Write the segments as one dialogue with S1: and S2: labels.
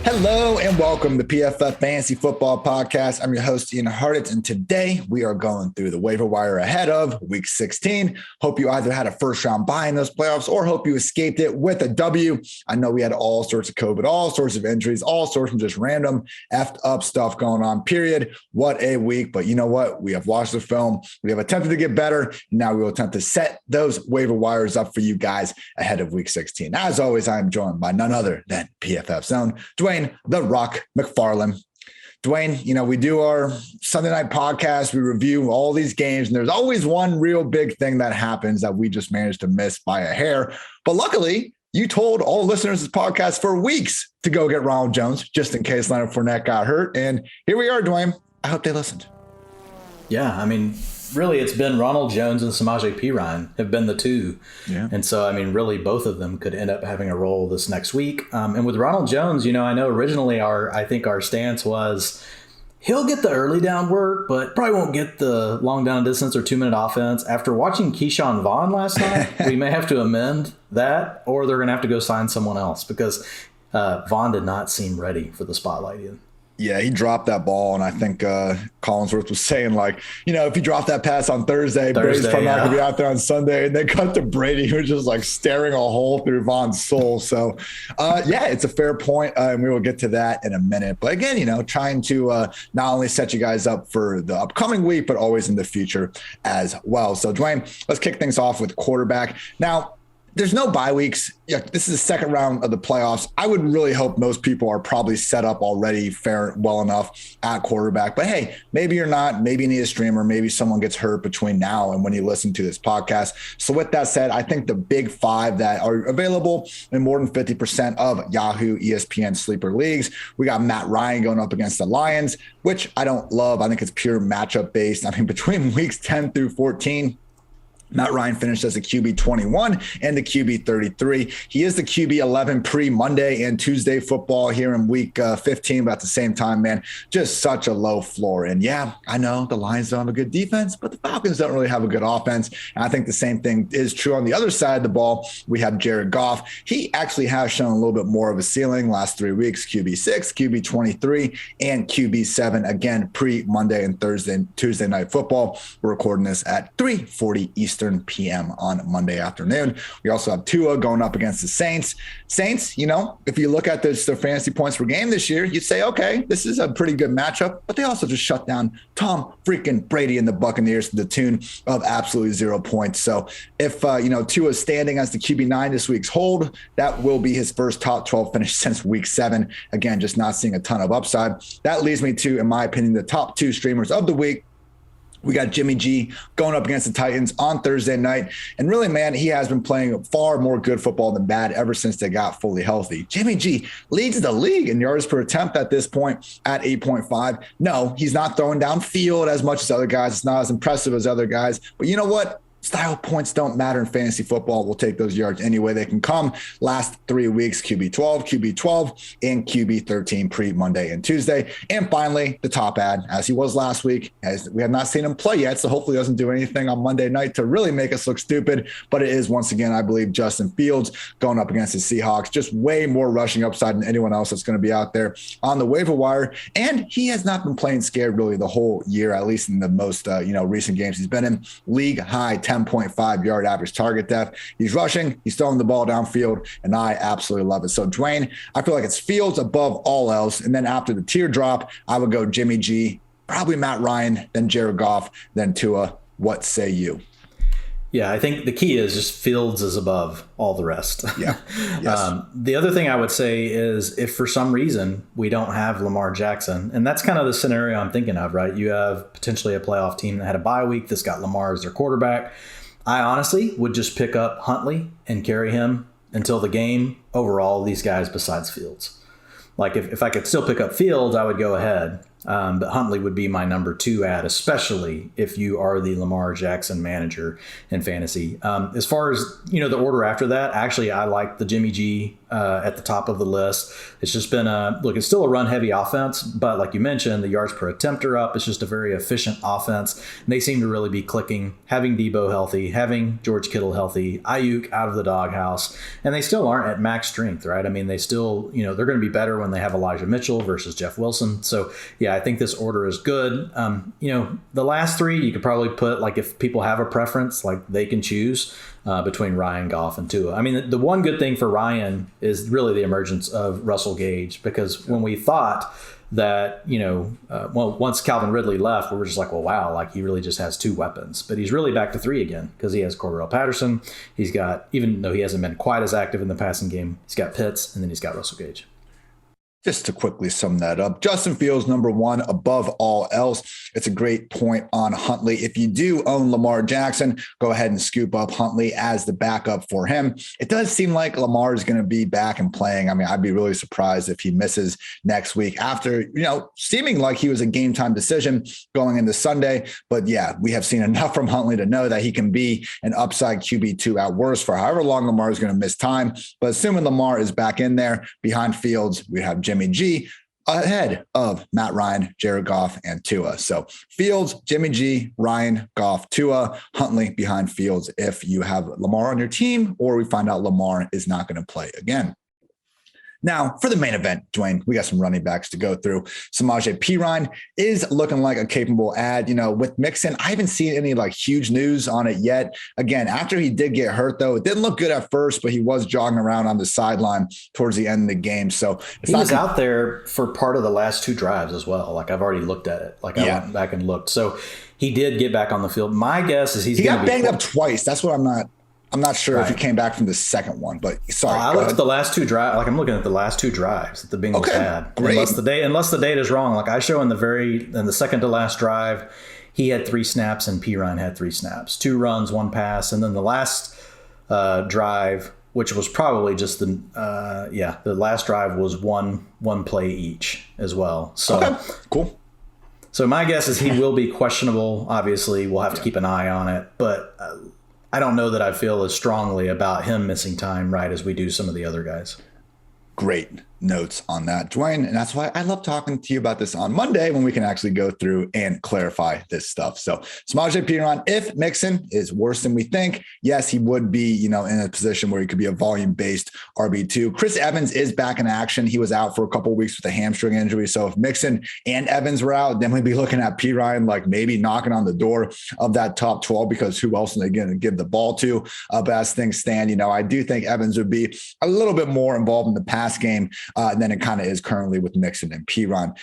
S1: Hello and welcome to PFF Fantasy Football Podcast. I'm your host, Ian Hartitz, and today we are going through the waiver wire ahead of Week 16. Hope you either had a first-round bye in those playoffs or hope you escaped it with a W. I know we had all sorts of COVID, all sorts of injuries, all sorts of just random effed up stuff going on, period. What a week. But you know what? We have watched the film. We have attempted to get better. Now we will attempt to set those waiver wires up for you guys ahead of Week 16. As always, I am joined by none other than PFF's own Dwain "The Rock" McFarland. Dwain, we do our Sunday night podcast. We review all these games, and there's always one real big thing that happens that we just managed to miss by a hair. But luckily, you told all listeners of this podcast for weeks to go get Ronald Jones, just in case Leonard Fournette got hurt. And here we are, Dwain. I hope they listened.
S2: Yeah, really, it's been Ronald Jones and Samaje Perine have been the two. Yeah. And so, really, both of them could end up having a role this next week. And with Ronald Jones, I know originally our stance was he'll get the early down work, but probably won't get the long down distance or 2-minute offense. After watching Keyshawn Vaughn last night, we may have to amend that, or they're going to have to go sign someone else because Vaughn did not seem ready for the spotlight either.
S1: Yeah, he dropped that ball, and I think Collinsworth was saying, if you drop that pass on Thursday Brady's probably not going to be out there on Sunday. And they cut to Brady, who was just staring a hole through Vaughn's soul. So, it's a fair point, and we will get to that in a minute. But again, trying to not only set you guys up for the upcoming week, but always in the future as well. So, Dwain, let's kick things off with quarterback. Now, there's no bye weeks. Yeah, this is the second round of the playoffs. I would really hope most people are probably set up already well enough at quarterback. But hey, maybe you're not. Maybe you need a streamer. Maybe someone gets hurt between now and when you listen to this podcast. So with that said, I think the big five that are available in more than 50% of Yahoo, ESPN sleeper leagues, we got Matt Ryan going up against the Lions, which I don't love. I think it's pure matchup based. Between weeks 10 through 14, Matt Ryan finished as the QB 21 and the QB 33. He is the QB 11 pre-Monday and Tuesday football here in week 15, but at the same time, man, just such a low floor. And yeah, I know the Lions don't have a good defense, but the Falcons don't really have a good offense. And I think the same thing is true on the other side of the ball. We have Jared Goff. He actually has shown a little bit more of a ceiling last 3 weeks, QB 6, QB 23, and QB 7, again, pre-Monday and Tuesday night football. We're recording this at 3:40 Eastern PM on Monday afternoon. We also have Tua going up against the Saints. Saints, if you look at their fantasy points per game this year, you'd say, okay, this is a pretty good matchup, but they also just shut down Tom freaking Brady and the Buccaneers to the tune of absolutely 0 points. So if, Tua is standing as the QB9 this week's hold, that will be his first top 12 finish since week 7. Again, just not seeing a ton of upside. That leads me to, in my opinion, the top 2 streamers of the week. We got Jimmy G going up against the Titans on Thursday night. And really, man, he has been playing far more good football than bad ever since they got fully healthy. Jimmy G leads the league in yards per attempt at this point at 8.5. No, he's not throwing downfield as much as other guys. It's not as impressive as other guys. But you know what? Style points don't matter in fantasy football. We'll take those yards any way they can come. Last 3 weeks, QB 12, and QB 13 pre-Monday and Tuesday. And finally, the top ad, as he was last week, as we have not seen him play yet, so hopefully he doesn't do anything on Monday night to really make us look stupid. But it is, once again, I believe, Justin Fields going up against the Seahawks. Just way more rushing upside than anyone else that's going to be out there on the waiver wire. And he has not been playing scared really the whole year, at least in the most recent games. He's been in league high 10.5 yard average target depth. He's rushing, he's throwing the ball downfield, and I absolutely love it. So, Dwain, I feel like it's Fields above all else. And then after the teardrop, I would go Jimmy G, probably Matt Ryan, then Jared Goff, then Tua. What say you?
S2: Yeah, I think the key is just Fields is above all the rest.
S1: Yeah. Yes.
S2: The other thing I would say is if for some reason we don't have Lamar Jackson, and that's kind of the scenario I'm thinking of, right? You have potentially a playoff team that had a bye week that's got Lamar as their quarterback. I honestly would just pick up Huntley and carry him until the game over all these guys besides Fields. Like if I could still pick up Fields, I would go ahead. But Huntley would be my number 2 ad, especially if you are the Lamar Jackson manager in fantasy. As far as, the order after that, actually, I like the Jimmy G, at the top of the list. It's just been it's still a run-heavy offense, but like you mentioned, the yards per attempt are up. It's just a very efficient offense, and they seem to really be clicking. Having Debo healthy, having George Kittle healthy, Ayuk out of the doghouse, and they still aren't at max strength, right? I mean, they still, they're going to be better when they have Elijah Mitchell versus Jeff Wilson. So, yeah, I think this order is good. The last three, you could probably put, like, if people have a preference, like, they can choose between Ryan, Goff, and Tua. I mean, the one good thing for Ryan is really the emergence of Russell Gage, because when we thought that, once Calvin Ridley left, we were just like, well, wow, like he really just has two weapons. But he's really back to three again because he has Cordarrelle Patterson. He's got, even though he hasn't been quite as active in the passing game, he's got Pitts, and then he's got Russell Gage.
S1: Just to quickly sum that up, Justin Fields, number one above all else. It's a great point on Huntley. If you do own Lamar Jackson, go ahead and scoop up Huntley as the backup for him. It does seem like Lamar is going to be back and playing. I mean, I'd be really surprised if he misses next week after, seeming like he was a game time decision going into Sunday. But yeah, we have seen enough from Huntley to know that he can be an upside QB2 at worst for however long Lamar is going to miss time. But assuming Lamar is back in there behind Fields, we have Jimmy G ahead of Matt Ryan, Jared Goff, and Tua. So Fields, Jimmy G, Ryan, Goff, Tua, Huntley behind Fields if you have Lamar on your team, or we find out Lamar is not going to play again. Now, for the main event, Dwayne, we got some running backs to go through. Samaje Perine is looking like a capable ad. With Mixon, I haven't seen any huge news on it yet. Again, after he did get hurt, though, it didn't look good at first, but he was jogging around on the sideline towards the end of the game. So
S2: he was out there for part of the last two drives as well. I've already looked at it. I went back and looked. So he did get back on the field. My guess is he
S1: got banged up twice. That's what I'm not sure if he came back from the second one, but sorry.
S2: I looked at the last two drives. I'm looking at the last two drives that the Bengals had.
S1: Great.
S2: Unless the data is wrong. I show in the second to last drive, he had 3 snaps and Perine had 3 snaps, 2 runs, 1 pass, and then the last drive, which was probably just the last drive was one play each as well. So
S1: cool.
S2: So my guess is he will be questionable. Obviously, we'll have to keep an eye on it, but I don't know that I feel as strongly about him missing time, right, as we do some of the other guys.
S1: Great notes on that, Dwayne. And that's why I love talking to you about this on Monday when we can actually go through and clarify this stuff. So Samaje Perine, if Mixon is worse than we think, yes, he would be, in a position where he could be a volume-based RB2. Chris Evans is back in action. He was out for a couple of weeks with a hamstring injury. So if Mixon and Evans were out, then we'd be looking at Perine maybe knocking on the door of that top 12, because who else are they going to give the ball to? But as things stand, I do think Evans would be a little bit more involved in the pass game than it kind of is currently with Mixon and Perine.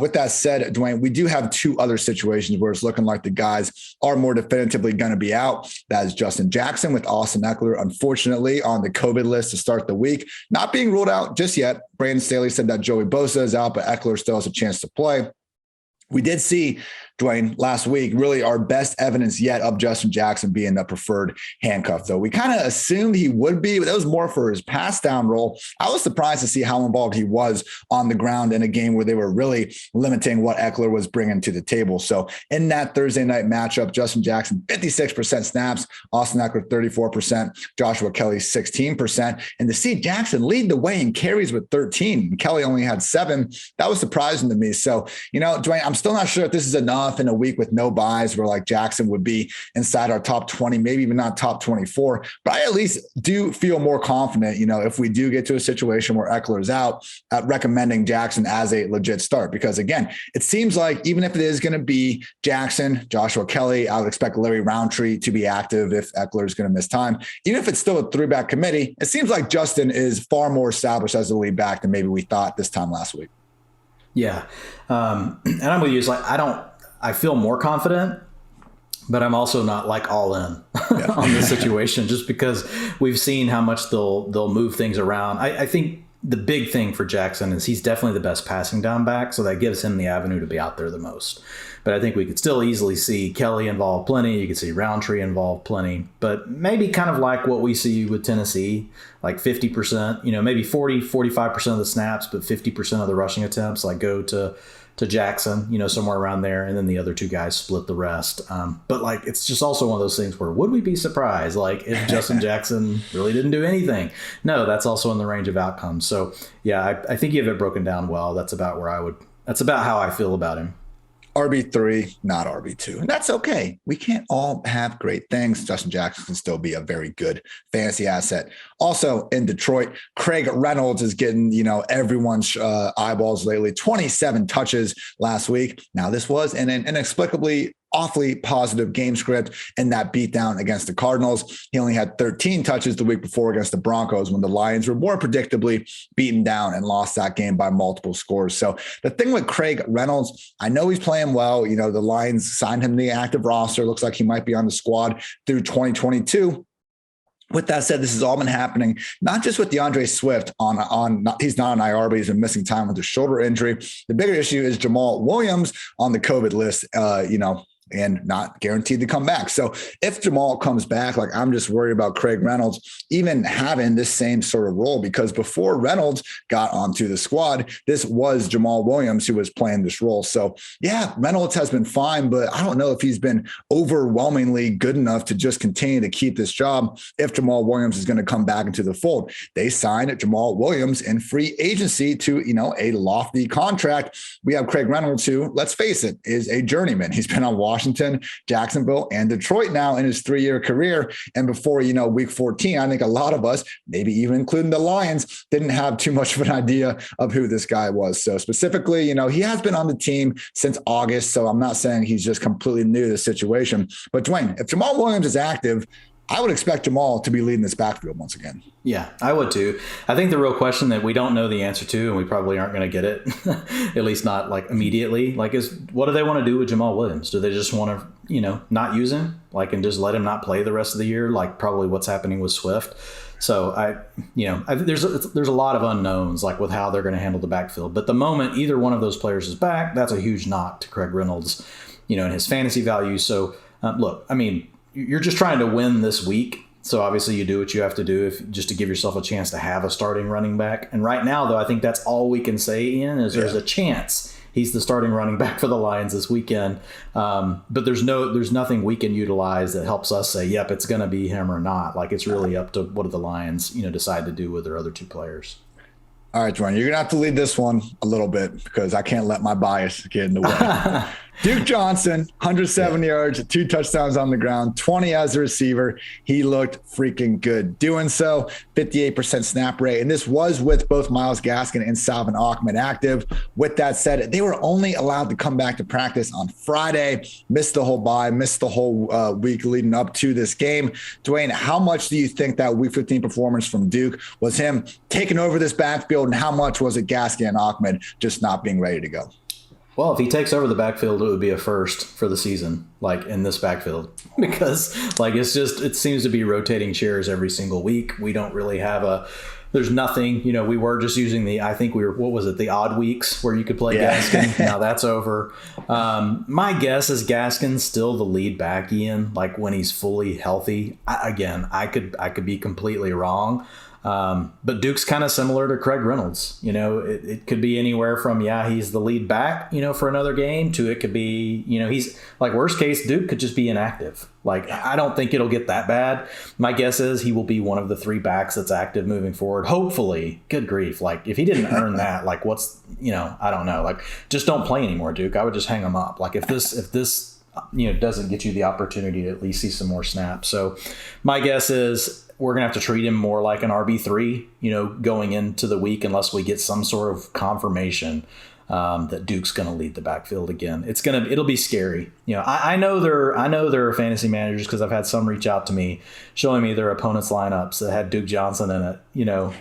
S1: With that said, Dwayne, we do have 2 other situations where it's looking like the guys are more definitively going to be out. That is Justin Jackson with Austin Eckler, unfortunately, on the COVID list to start the week. Not being ruled out just yet. Brandon Staley said that Joey Bosa is out, but Eckler still has a chance to play. We did see, Dwayne, last week, really our best evidence yet of Justin Jackson being the preferred handcuff, though. We kind of assumed he would be, but that was more for his pass down role. I was surprised to see how involved he was on the ground in a game where they were really limiting what Eckler was bringing to the table. So in that Thursday night matchup, Justin Jackson, 56% snaps, Austin Eckler, 34%, Joshua Kelly, 16%. And to see Jackson lead the way in carries with 13, Kelly only had 7, that was surprising to me. So, Dwayne, I'm still not sure if this is enough in a week with no buys where Jackson would be inside our top 20, maybe even not top 24, but I at least do feel more confident, if we do get to a situation where Eckler is out, at recommending Jackson as a legit start, because again, it seems like even if it is going to be Jackson, Joshua Kelly, I would expect Larry Roundtree to be active if Eckler is going to miss time. Even if it's still a 3-back committee, it seems like Justin is far more established as a lead back than maybe we thought this time last week.
S2: Yeah. And I'm with you. It's I feel more confident, but I'm also not all in on this situation, just because we've seen how much they'll move things around. I think the big thing for Jackson is he's definitely the best passing down back, so that gives him the avenue to be out there the most. But I think we could still easily see Kelly involved plenty. You could see Roundtree involved plenty, but maybe kind of like what we see with Tennessee, 50%, maybe 40, 45% of the snaps, but 50% of the rushing attempts, go to to Jackson, somewhere around there. And then the other two guys split the rest. But like, it's just also one of those things where would we be surprised? Like if Justin Jackson really didn't do anything? No, that's also in the range of outcomes. So yeah, I think you have it broken down well. That's about how I feel about him.
S1: RB3, not RB2. And that's okay. We can't all have great things. Justin Jackson can still be a very good fantasy asset. Also in Detroit, Craig Reynolds is getting, everyone's eyeballs lately. 27 touches last week. Now, this was an inexplicably awfully positive game script in that beatdown against the Cardinals. He only had 13 touches the week before against the Broncos when the Lions were more predictably beaten down and lost that game by multiple scores. So the thing with Craig Reynolds, I know he's playing well. The Lions signed him to the active roster. Looks like he might be on the squad through 2022. With that said, this has all been happening, not just with DeAndre Swift he's not on IR, but he's been missing time with a shoulder injury. The bigger issue is Jamal Williams on the COVID list, and not guaranteed to come back. So if Jamal comes back, like I'm just worried about Craig Reynolds even having this same sort of role, because before Reynolds got onto the squad, this was Jamal Williams who was playing this role. So yeah, Reynolds has been fine, but I don't know if he's been overwhelmingly good enough to just continue to keep this job if Jamal Williams is going to come back into the fold. They signed Jamal Williams in free agency to, a lofty contract. We have Craig Reynolds who, let's face it, is a journeyman. He's been on Washington, Jacksonville, and Detroit now in his 3-year career. And before, week 14, I think a lot of us, maybe even including the Lions, didn't have too much of an idea of who this guy was. So specifically, he has been on the team since August. So I'm not saying he's just completely new to the situation. But Dwain, if Jamal Williams is active, I would expect Jamal to be leading this backfield once again.
S2: Yeah, I would too. I think the real question that we don't know the answer to, and we probably aren't going to get it, at least not like immediately, is what do they want to do with Jamal Williams? Do they just want to, not use him, and just let him not play the rest of the year, like probably what's happening with Swift? So there's a lot of unknowns, with how they're going to handle the backfield. But the moment either one of those players is back, that's a huge knock to Craig Reynolds, and his fantasy value. So look, you're just trying to win this week. So obviously you do what you have to do just to give yourself a chance to have a starting running back. And right now, though, I think that's all we can say, Ian, is there's a chance he's the starting running back for the Lions this weekend. But there's nothing we can utilize that helps us say, yep, it's going to be him or not. It's really up to what do the Lions, decide to do with their other two players.
S1: All right, Dwayne, you're going to have to lead this one a little bit because I can't let my bias get in the way. Duke Johnson, 107 yards, 2 touchdowns on the ground, 20 as a receiver. He looked freaking good doing so. 58% snap rate. And this was with both Myles Gaskin and Salvon Ahmed active. With that said, they were only allowed to come back to practice on Friday, missed the whole bye, missed the whole week leading up to this game. Dwayne, how much do you think that week 15 performance from Duke was him taking over this backfield, and how much was it Gaskin and Ahmed just not being ready to go?
S2: Well, if he takes over the backfield, it would be a first for the season, in this backfield, because it seems to be rotating chairs every single week. We don't really have there's nothing, we were just using the odd weeks where you could play Gaskin. Now that's over. My guess is Gaskin's still the lead back, Ian, when he's fully healthy. I could be completely wrong. But Duke's kind of similar to Craig Reynolds. It could be anywhere from, he's the lead back, for another game, to it could be, he's worst case, Duke could just be inactive. I don't think it'll get that bad. My guess is he will be one of the 3 backs that's active moving forward. Hopefully, good grief. If he didn't earn that, what's, I don't know, just don't play anymore, Duke. I would just hang him up. If this doesn't get you the opportunity to at least see some more snaps. So my guess is we're going to have to treat him more like an RB3, going into the week, unless we get some sort of confirmation that Duke's going to lead the backfield again. It'll be scary. I know there are fantasy managers, because I've had some reach out to me showing me their opponents' lineups that had Duke Johnson in it.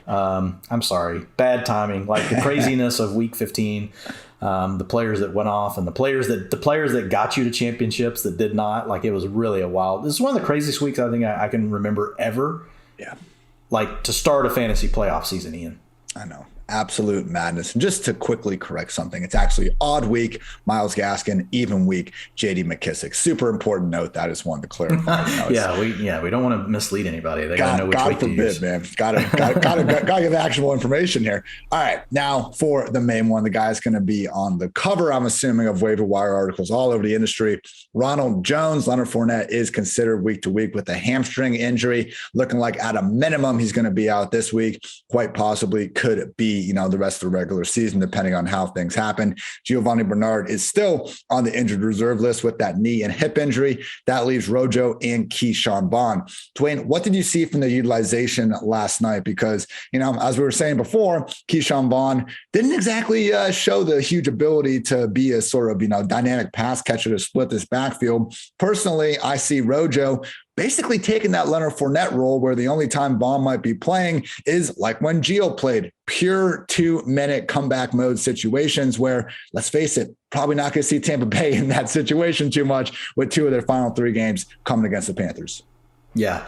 S2: I'm sorry, bad timing, the craziness of week 15. The players that went off and the players that got you to championships that did not, it was really this is one of the craziest weeks I think I can remember ever.
S1: Yeah.
S2: To start a fantasy playoff season, Ian.
S1: I know. Absolute madness. And just to quickly correct something, it's actually odd week, Myles Gaskin, even week, J.D. McKissic. Super important note. That is one to clarify.
S2: We don't want to mislead anybody. They got to know which
S1: God
S2: week
S1: forbid,
S2: to use.
S1: man. Gotta give actionable information here. All right, now for the main one, the guy's going to be on the cover, I'm assuming, of waiver wire articles all over the industry. Ronald Jones. Leonard Fournette is considered week to week with a hamstring injury, looking like at a minimum he's going to be out this week. Quite possibly could be the rest of the regular season, depending on how things happen. Giovanni Bernard is still on the injured reserve list with that knee and hip injury. That leaves Rojo and Keyshawn Vaughn. Dwayne, what did you see from the utilization last night? Because, as we were saying before, Keyshawn Vaughn didn't exactly show the huge ability to be a sort of, dynamic pass catcher to split this backfield. Personally, I see Rojo basically taking that Leonard Fournette role, where the only time Vaughn might be playing is like when Gio played, pure 2-minute comeback mode situations where, let's face it, probably not going to see Tampa Bay in that situation too much with 2 of their final 3 games coming against the Panthers.
S2: Yeah.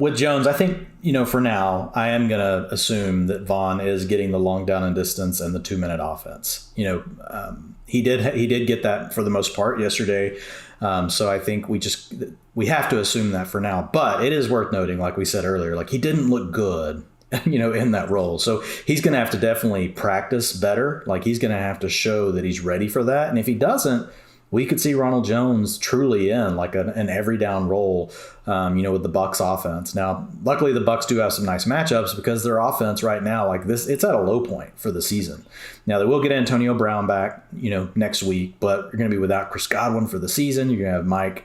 S2: With Jones, I think, for now, I am going to assume that Vaughn is getting the long down and distance and the 2-minute offense. He did get that for the most part yesterday. So I think we have to assume that for now. But it is worth noting, like we said earlier, like he didn't look good, in that role. So he's going to have to definitely practice better. Like he's going to have to show that he's ready for that. And if he doesn't, we could see Ronald Jones truly in like an every down role, with the Bucs offense. Now, luckily the Bucs do have some nice matchups because their offense right now, like this, it's at a low point for the season. Now they will get Antonio Brown back, next week, but you're going to be without Chris Godwin for the season. You're going to have Mike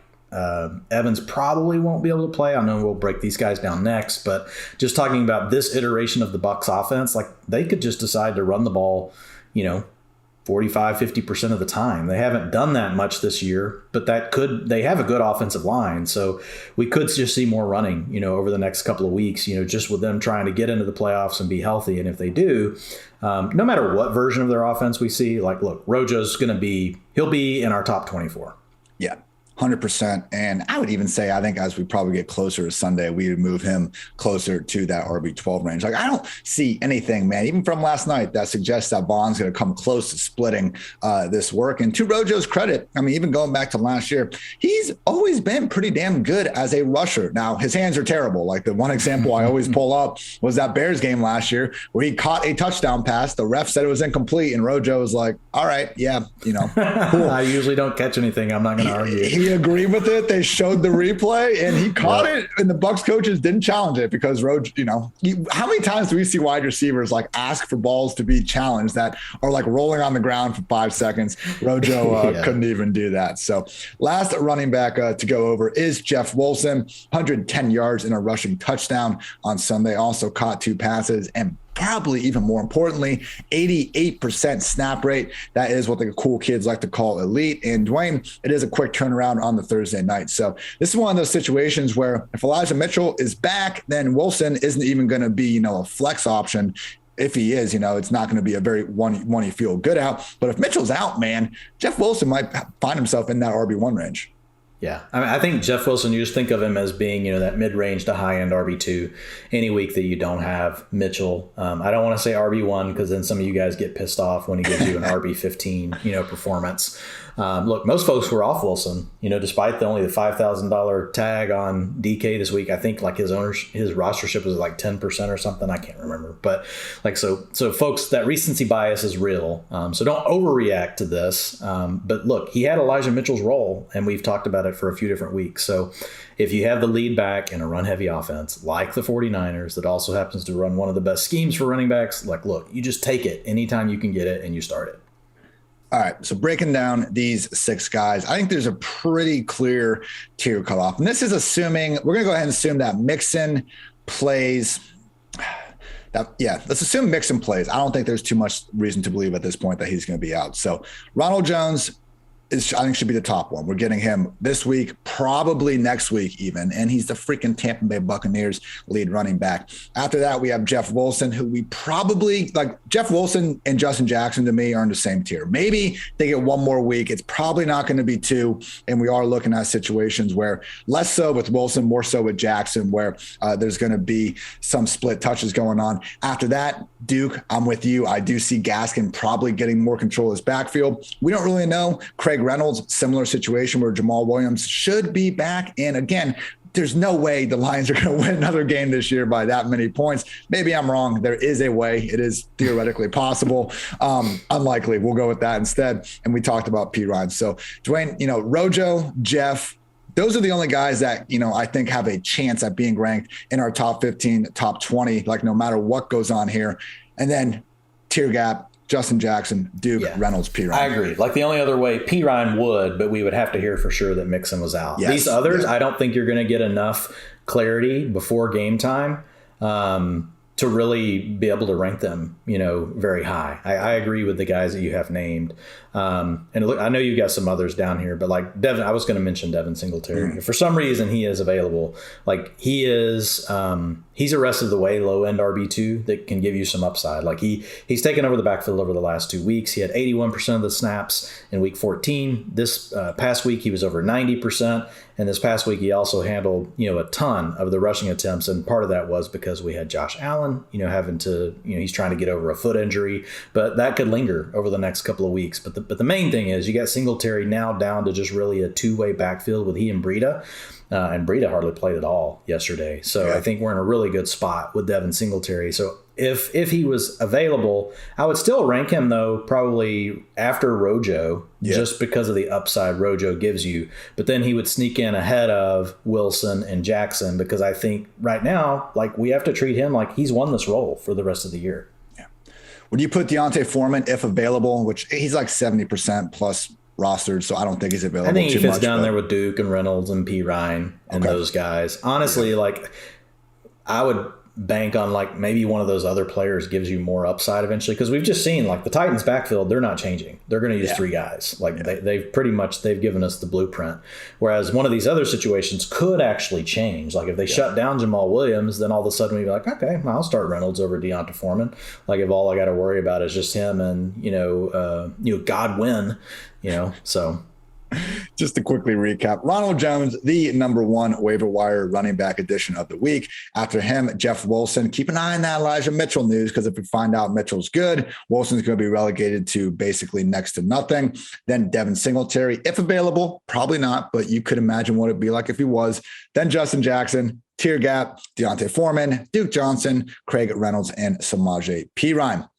S2: Evans probably won't be able to play. I know we'll break these guys down next, but just talking about this iteration of the Bucs offense, like they could just decide to run the ball, 45-50% of the time. They haven't done that much this year, but they have a good offensive line. So we could just see more running, over the next couple of weeks, just with them trying to get into the playoffs and be healthy. And if they do, no matter what version of their offense we see, like, look, Rojo's he'll be in our top 24.
S1: Yeah. 100%. And I would even say, I think as we probably get closer to Sunday, we would move him closer to that RB12 range. Like, I don't see anything, man, even from last night, that suggests that Vaughn's going to come close to splitting this work. And to Rojo's credit, I mean, even going back to last year, he's always been pretty damn good as a rusher. Now, his hands are terrible. Like the one example I always pull up was that Bears game last year where he caught a touchdown pass. The ref said it was incomplete. And Rojo was like, all right, yeah, cool.
S2: I usually don't catch anything. I'm not going to argue.
S1: He agreed with it. They showed the replay and he caught it, and the Bucs coaches didn't challenge it because Rojo, how many times do we see wide receivers like ask for balls to be challenged that are like rolling on the ground for 5 seconds? Rojo couldn't even do that. So last running back to go over is Jeff Wolson, 110 yards and a rushing touchdown on Sunday. Also caught 2 passes and probably even more importantly, 88% snap rate. That is what the cool kids like to call elite. And Dwayne, it is a quick turnaround on the Thursday night. So this is one of those situations where if Elijah Mitchell is back, then Wolson isn't even going to be, a flex option. If he is, it's not going to be a very one you feel good out. But if Mitchell's out, man, Jeff Wolson might find himself in that RB1 range.
S2: Yeah, I mean, I think Jeff Wilson, you just think of him as being, that mid-range to high-end RB2 any week that you don't have Mitchell. I don't want to say RB1 because then some of you guys get pissed off when he gives you an RB15, performance. Look, most folks were off Wilson, despite only the $5,000 tag on DK this week. I think like his rostership was like 10% or something. I can't remember. But like, so folks, that recency bias is real. So don't overreact to this. But look, he had Elijah Mitchell's role, and we've talked about it for a few different weeks. So if you have the lead back in a run-heavy offense like the 49ers that also happens to run one of the best schemes for running backs, like, look, you just take it anytime you can get it and you start it.
S1: All right, so breaking down these 6 guys, I think there's a pretty clear tier cutoff. And this is assuming, we're going to go ahead and assume that Mixon plays. Let's assume Mixon plays. I don't think there's too much reason to believe at this point that he's going to be out. So Ronald Jones, I think should be the top one. We're getting him this week, probably next week even, and he's the freaking Tampa Bay Buccaneers lead running back. After that, we have Jeff Wilson, who we probably like. Jeff Wilson and Justin Jackson to me are in the same tier. Maybe they get one more week. It's probably not going to be two, and we are looking at situations where less so with Wilson, more so with Jackson, where there's going to be some split touches going on. After that, Duke, I'm with you. I do see Gaskin probably getting more control of his backfield. We don't really know. Craig Reynolds, similar situation where Jamal Williams should be back. And again, there's no way the Lions are going to win another game this year by that many points. Maybe I'm wrong. There is a way. It is theoretically possible. Unlikely. We'll go with that instead. And we talked about P. Ryan. So Dwain, Rojo, Jeff, those are the only guys that, I think have a chance at being ranked in our top 15, top 20, like no matter what goes on here. And then tier gap, Justin Jackson, Duke, Reynolds, P. Ryan.
S2: I agree. Like the only other way P. Ryan would, but we would have to hear for sure that Mixon was out. Yes. These others, I don't think you're going to get enough clarity before game time to really be able to rank them, very high. I agree with the guys that you have named. And look, I know you got some others down here, but like Devin, I was going to mention Devin Singletary. For some reason, he is available. Like he is, he's a rest of the way low end RB2 that can give you some upside. Like he's taken over the backfield over the last 2 weeks. He had 81% of the snaps in week 14. This past week, he was over 90%. And this past week, he also handled, a ton of the rushing attempts. And part of that was because we had Josh Allen, having to, he's trying to get over a foot injury, but that could linger over the next couple of weeks. But the main thing is you got Singletary now down to just really a two-way backfield with he and Breida. And Breida hardly played at all yesterday. So I think we're in a really good spot with Devin Singletary. So if he was available, I would still rank him, though, probably after Rojo, just because of the upside Rojo gives you. But then he would sneak in ahead of Wilson and Jackson, because I think right now, like, we have to treat him like he's won this role for the rest of the year. Yeah.
S1: Would you put Deontay Foreman, if available, which he's like 70% plus rostered, so I don't think he's available.
S2: I think he fits down there with Duke and Reynolds and P. Ryan and those guys. Honestly, like I would bank on like maybe one of those other players gives you more upside eventually, because we've just seen like the Titans backfield, they're not changing. They're going to use three guys. Like they've given us the blueprint. Whereas one of these other situations could actually change. Like if they shut down Jamal Williams, then all of a sudden we'd be like, okay, well, I'll start Reynolds over Deontay Foreman. Like if all I got to worry about is just him and Godwin. So
S1: just to quickly recap, Ronald Jones, the number one waiver wire running back addition of the week. After him, Jeff Wilson. Keep an eye on that Elijah Mitchell news, because if we find out Mitchell's good, Wilson's going to be relegated to basically next to nothing. Then Devin Singletary, if available, probably not, but you could imagine what it'd be like if he was. Then Justin Jackson, tier gap, Deontay Foreman, Duke Johnson, Craig Reynolds, and Samaje Perine.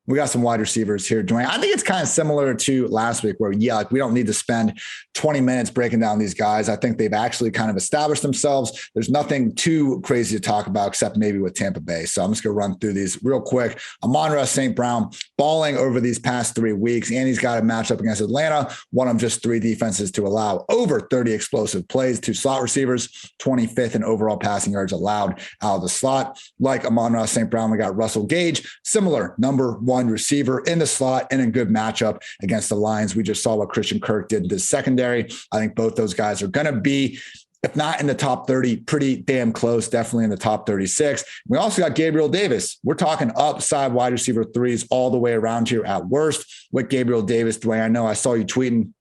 S1: We got some wide receivers here, Dwain. I think it's kind of similar to last week where, we don't need to spend 20 minutes breaking down these guys. I think they've actually kind of established themselves. There's nothing too crazy to talk about except maybe with Tampa Bay. So I'm just going to run through these real quick. Amon-Ra St. Brown balling over these past 3 weeks, and he's got a matchup against Atlanta, one of just 3 defenses to allow over 30 explosive plays to slot receivers, 25th in overall passing yards allowed out of the slot. Like Amon-Ra St. Brown, we got Russell Gage, similar number 1 receiver in the slot and a good matchup against the Lions. We just saw what Christian Kirk did in the secondary. I think both those guys are going to be, if not in the top 30, pretty damn close, definitely in the top 36. We also got Gabriel Davis. We're talking upside wide receiver 3s all the way around here at worst with Gabriel Davis. Dwayne, I know I saw you tweeting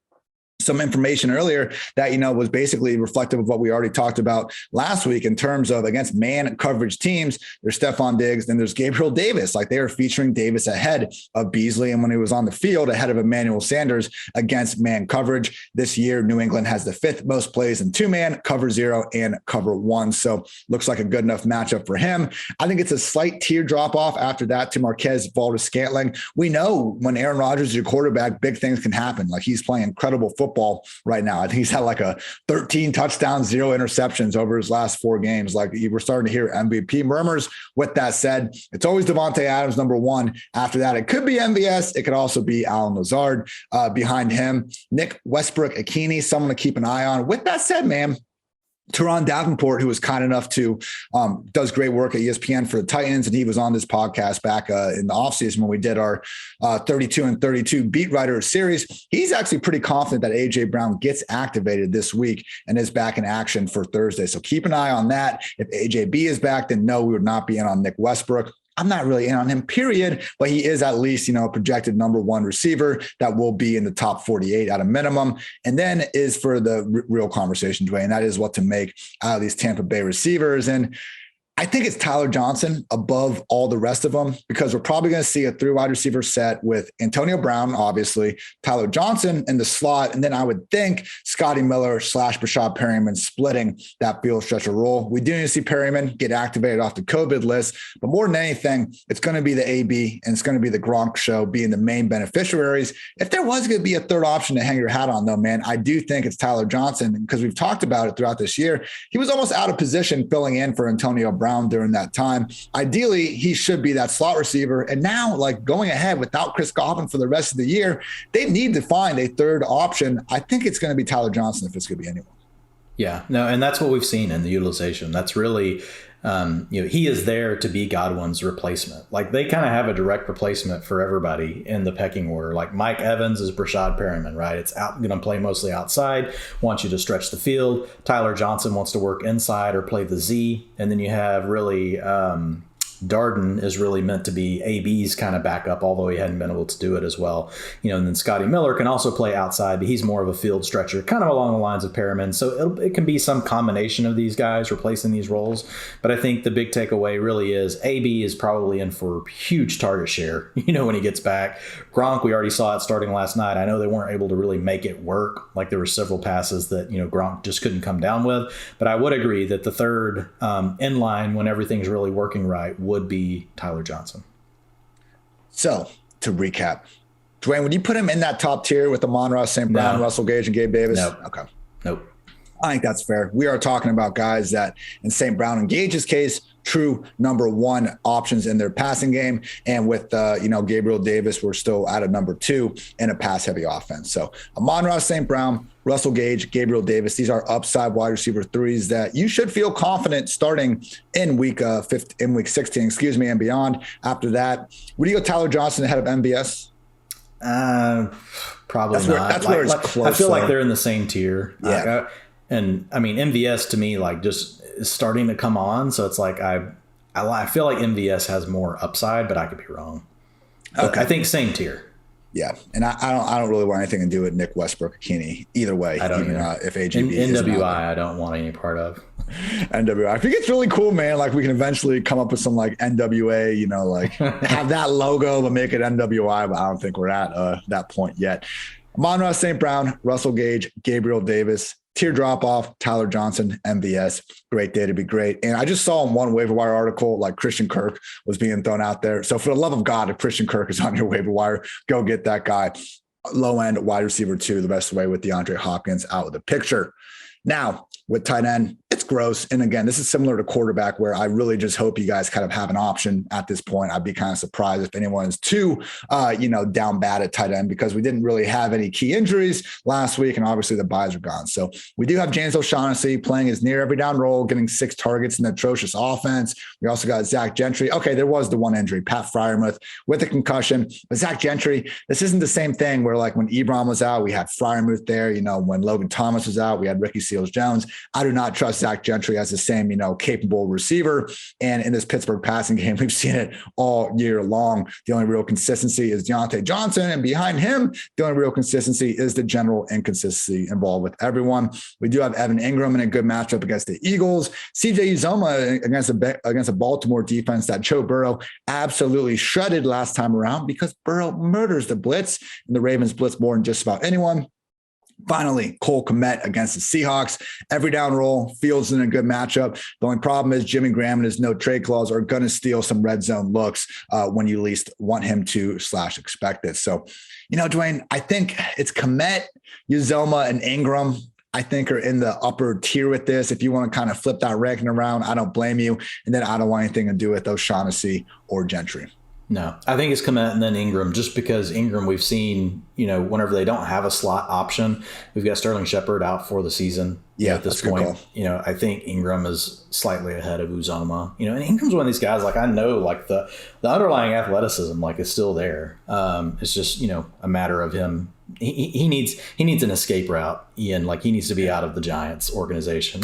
S1: some information earlier that, was basically reflective of what we already talked about last week in terms of against man coverage teams. There's Stephon Diggs, then there's Gabriel Davis. Like they are featuring Davis ahead of Beasley. And when he was on the field, ahead of Emmanuel Sanders against man coverage this year, New England has the 5th most plays in 2-man, cover 0 and cover 1. So looks like a good enough matchup for him. I think it's a slight tier drop off after that to Marquez Valdes-Scantling. We know when Aaron Rodgers is your quarterback, big things can happen. Like he's playing incredible football right now. I think he's had like a 13 touchdowns, 0 interceptions over his last 4 games. Like we're starting to hear MVP murmurs. With that said, it's always Devontae Adams, number 1. After that, it could be MVS. It could also be Allen Lazard. Behind him, Nick Westbrook-Akini, someone to keep an eye on. With that said, man, Teron Davenport, who was kind enough to does great work at ESPN for the Titans, and he was on this podcast back in the offseason when we did our 32 and 32 beat writer series. He's actually pretty confident that A.J. Brown gets activated this week and is back in action for Thursday. So keep an eye on that. If AJB is back, then no, we would not be in on Nick Westbrook. I'm not really in on him, period, but he is at least, a projected number one receiver that will be in the top 48 at a minimum. And then is for the real conversation, Dwain, that is what to make out of these Tampa Bay receivers. And I think it's Tyler Johnson above all the rest of them, because we're probably going to see a 3 wide receiver set with Antonio Brown, obviously, Tyler Johnson in the slot. And then I would think Scotty Miller / Brashad Perryman splitting that field stretcher role. We do need to see Perryman get activated off the COVID list, but more than anything, it's going to be the AB and it's going to be the Gronk show being the main beneficiaries. If there was going to be a third option to hang your hat on, though, man, I do think it's Tyler Johnson, because we've talked about it throughout this year. He was almost out of position filling in for Antonio Brown during that time. Ideally, he should be that slot receiver. And now, going ahead without Chris Godwin for the rest of the year, they need to find a third option. I think it's going to be Tyler Johnson if it's going to be anyone.
S2: Yeah, no, and that's what we've seen in the utilization. That's really, he is there to be Godwin's replacement. They kind of have a direct replacement for everybody in the pecking order. Mike Evans is Brashad Perryman, right? It's going to play mostly outside, wants you to stretch the field. Tyler Johnson wants to work inside or play the Z. And then you have really Darden is really meant to be AB's kind of backup, although he hadn't been able to do it as well. And then Scotty Miller can also play outside, but he's more of a field stretcher, kind of along the lines of Perriman. So it can be some combination of these guys replacing these roles. But I think the big takeaway really is AB is probably in for huge target share, when he gets back. Gronk, we already saw it starting last night. I know they weren't able to really make it work. There were several passes that, Gronk just couldn't come down with. But I would agree that the third in line when everything's really working right would be Tyler Johnson.
S1: So to recap, Dwain, would you put him in that top tier with Amon-Ra St. Brown, Russell Gage, and Gabe Davis?
S2: Nope.
S1: Okay.
S2: Nope.
S1: I think that's fair. We are talking about guys that, in St. Brown and Gage's case, true number one options in their passing game. And with, Gabriel Davis, we're still at a number 2 in a pass-heavy offense. So Amon-Ra St. Brown, Russell Gage, Gabriel Davis, these are upside wide receiver 3s that you should feel confident starting in week 16, and beyond. After that, would you go Tyler Johnson ahead of MVS?
S2: Probably not.
S1: That's where it's close.
S2: I feel like they're in the same tier.
S1: Yeah.
S2: MVS to me, just is starting to come on. So it's I feel like MVS has more upside, but I could be wrong. Okay. I think same tier.
S1: Yeah, and I don't really want anything to do with Nick Westbrook, Keeney, either way.
S2: I don't even
S1: if AJB is
S2: NWI, I don't want any part of.
S1: NWI. I think it's really cool, man. We can eventually come up with some NWA, have that logo but make it NWI. But I don't think we're at that point yet. Amon-Ra St. Brown, Russell Gage, Gabriel Davis. Tier drop off, Tyler Johnson, MVS. Great day to be great. And I just saw in one waiver wire article, Christian Kirk was being thrown out there. So for the love of God, if Christian Kirk is on your waiver wire, go get that guy. Low end wide receiver 2, the best way with DeAndre Hopkins out of the picture. Now, with tight end, it's gross. And again, this is similar to quarterback, where I really just hope you guys kind of have an option at this point. I'd be kind of surprised if anyone's too, down bad at tight end, because we didn't really have any key injuries last week. And obviously the buys are gone. So we do have James O'Shaughnessy playing his near every down role, getting 6 targets in an atrocious offense. We also got Zach Gentry. Okay, there was the one injury, Pat Freiermuth with a concussion. But Zach Gentry, this isn't the same thing where when Ebron was out, we had Freiermuth there. When Logan Thomas was out, we had Ricky Seals-Jones. I do not trust Zach Gentry as the same, capable receiver. And in this Pittsburgh passing game, we've seen it all year long. The only real consistency is Deontay Johnson. And behind him, the only real consistency is the general inconsistency involved with everyone. We do have Evan Ingram in a good matchup against the Eagles. CJ Uzomah against a Baltimore defense that Joe Burrow absolutely shredded last time around, because Burrow murders the blitz, and the Ravens blitz more than just about anyone. Finally, Cole Commet against the Seahawks. Every down roll, Fields in a good matchup. The only problem is Jimmy Graham and his no trade clause are going to steal some red zone looks when you least want him to / expect it. So, Dwain, I think it's Commet, Uzomah, and Ingram, I think, are in the upper tier with this. If you want to kind of flip that ranking around, I don't blame you. And then I don't want anything to do with O'Shaughnessy or Gentry.
S2: No, I think it's Commet and then Ingram, just because Ingram, we've seen, whenever they don't have a slot option, we've got Sterling Shepard out for the season.
S1: Yeah,
S2: at this point, I think Ingram is slightly ahead of Uzomah, and Ingram's one of these guys, like, I know, like, the underlying athleticism, like, is still there. It's just, a matter of him. He needs an escape route, Ian. Like, he needs to be out of the Giants organization.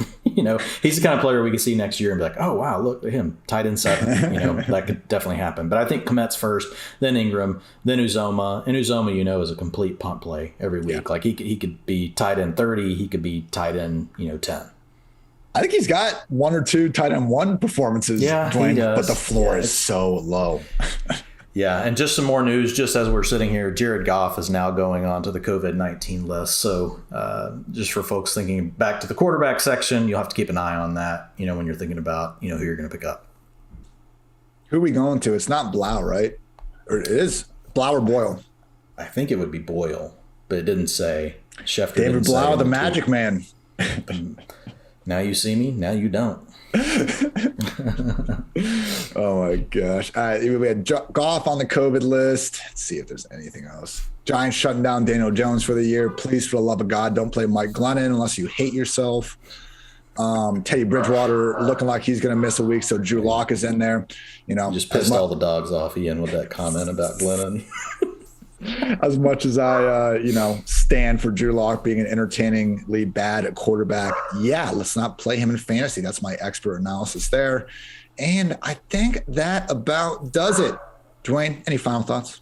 S2: He's the kind of player we could see next year and be like, oh, wow, look at him, tight end 7. That could definitely happen. But I think Komet's first, then Ingram, then Uzomah. And Uzomah, is a complete punt play every week. Yeah. Like, he could be tight end 30. He could be tight end, 10.
S1: I think he's got 1 or 2 tight end 1 performances, Dwayne,
S2: he does.
S1: But the floor is so low.
S2: Yeah, and just some more news, just as we're sitting here, Jared Goff is now going on to the COVID-19 list. So just for folks thinking back to the quarterback section, you'll have to keep an eye on that, when you're thinking about, who you're going to pick up.
S1: Who are we going to? It's not Blau, right? Or it is Blau or Boyle?
S2: I think it would be Boyle, but it didn't say. Schefter
S1: David Blau, the magic man.
S2: Now you see me, now you don't.
S1: Oh my gosh. We had Goff on the COVID list. Let's see if there's anything else. Giants shutting down Daniel Jones for the year. Please, for the love of God, don't play Mike Glennon unless you hate yourself. Teddy Bridgewater looking like he's going to miss a week, so Drew Lock is in there.
S2: Just pissed all the dogs off, Ian, with that comment about Glennon.
S1: As much as I, stand for Drew Lock being an entertainingly bad quarterback, let's not play him in fantasy. That's my expert analysis there. And I think that about does it. Dwayne, any final thoughts?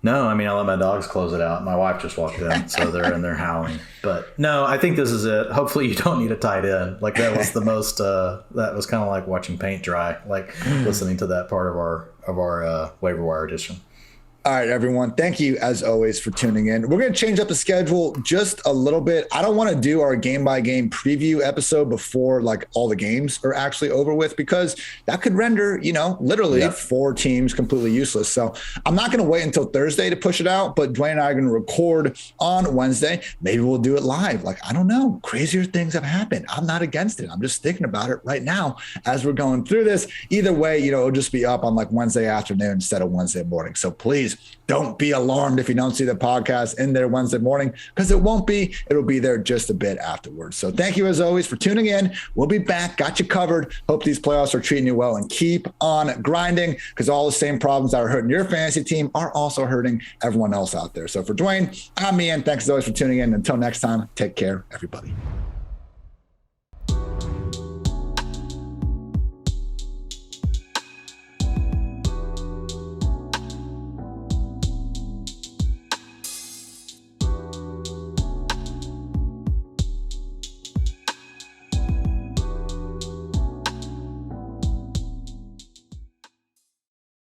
S2: No, I let my dogs close it out. My wife just walked in, so they're in there howling. But no, I think this is it. Hopefully you don't need a tight end. Like, that was the most, that was kind of like watching paint dry, like listening to that part of our waiver wire edition.
S1: All right, everyone. Thank you, as always, for tuning in. We're going to change up the schedule just a little bit. I don't want to do our game-by-game preview episode before, like, all the games are actually over with, because that could render, literally 4 teams completely useless. So I'm not going to wait until Thursday to push it out, but Dwayne and I are going to record on Wednesday. Maybe we'll do it live. Like, I don't know. Crazier things have happened. I'm not against it. I'm just thinking about it right now as we're going through this. Either way, it'll just be up on, like, Wednesday afternoon instead of Wednesday morning. So please, don't be alarmed if you don't see the podcast in there Wednesday morning, because it won't be. It'll be there just a bit afterwards. So thank you, as always, for tuning in. We'll be back. Got you covered. Hope these playoffs are treating you well, and keep on grinding, because all the same problems that are hurting your fantasy team are also hurting everyone else out there. So for Dwayne, I'm Ian. Thanks, as always, for tuning in. Until next time, take care, everybody.